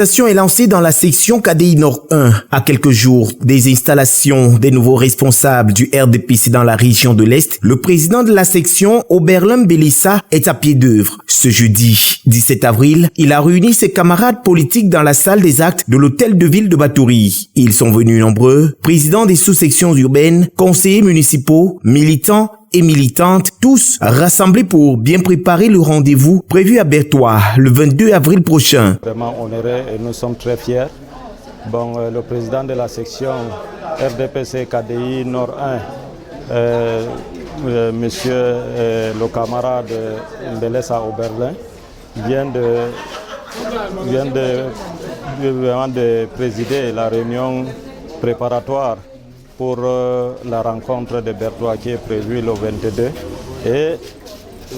L'installation est lancée dans la section KDI Nord 1 à quelques jours des installations des nouveaux responsables du RDPC dans la région de l'Est. Le président de la section, Oberlin Belissa, est à pied d'œuvre. Ce jeudi 17 avril, il a réuni ses camarades politiques dans la salle des actes de l'hôtel de ville de Batouri. Ils sont venus nombreux, présidents des sous-sections urbaines, conseillers municipaux, militants et militantes, tous rassemblés pour bien préparer le rendez-vous prévu à Bertois le 22 avril prochain. Vraiment honorés et nous sommes très fiers. Le président de la section RDPC KDI Nord 1, monsieur le camarade Belissa Oberlin, vient de présider la réunion préparatoire pour la rencontre de Bertois qui est prévue le 22. Et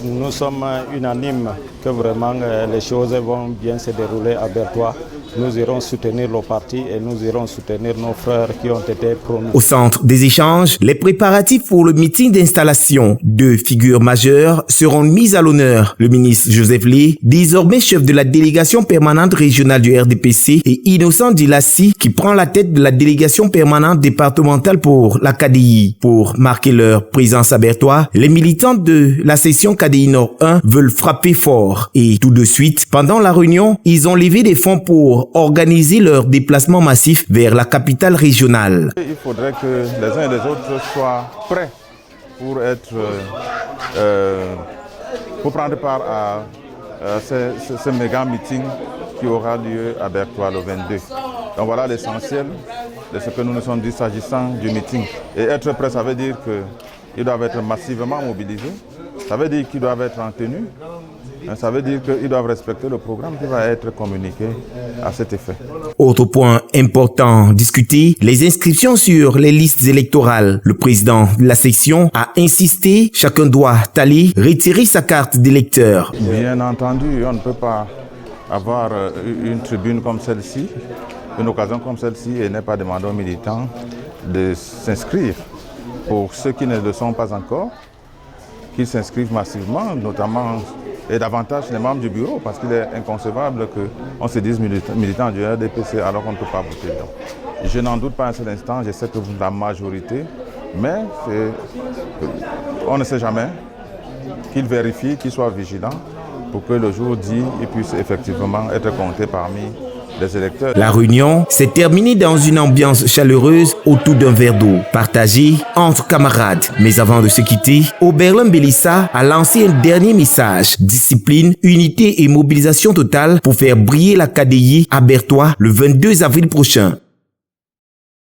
nous sommes unanimes que vraiment les choses vont bien se dérouler à Bertois. Nous irons soutenir le parti et nous irons soutenir nos frères qui ont été promus. Au centre des échanges, les préparatifs pour le meeting d'installation. Deux figures majeures seront mises à l'honneur. Le ministre Joseph Lee, désormais chef de la délégation permanente régionale du RDPC, et Innocent Dilassi, qui prend la tête de la délégation permanente départementale pour la KDI. Pour marquer leur présence à Bertois, les militants de la section KDI Nord 1 veulent frapper fort. Et tout de suite, pendant la réunion, ils ont levé des fonds pour organiser leur déplacement massif vers la capitale régionale. Il faudrait que les uns et les autres soient prêts pour prendre part à ce méga meeting qui aura lieu à Bertois le 22. Donc voilà l'essentiel de ce que nous nous sommes dit s'agissant du meeting. Et être prêt, ça veut dire qu'ils doivent être massivement mobilisés, ça veut dire qu'ils doivent être en tenue. Ça veut dire qu'ils doivent respecter le programme qui va être communiqué à cet effet. Autre point important discuté, les inscriptions sur les listes électorales. Le président de la section a insisté, chacun doit aller retirer sa carte d'électeur. Bien entendu, on ne peut pas avoir une tribune comme celle-ci, une occasion comme celle-ci et n'est pas demander aux militants de s'inscrire. Pour ceux qui ne le sont pas encore, qu'ils s'inscrivent massivement, notamment et davantage les membres du bureau, parce qu'il est inconcevable qu'on se dise militant du RDPC alors qu'on ne peut pas voter. Donc, je n'en doute pas un seul instant, je sais que vous êtes la majorité, mais on ne sait jamais, qu'ils vérifient, qu'ils soient vigilants pour que le jour dit, ils puissent effectivement être comptés parmi les électeurs. La réunion s'est terminée dans une ambiance chaleureuse autour d'un verre d'eau, partagé entre camarades. Mais avant de se quitter, Oberlin Belissa a lancé un dernier message. Discipline, unité et mobilisation totale pour faire briller la KDI à Bertois le 22 avril prochain.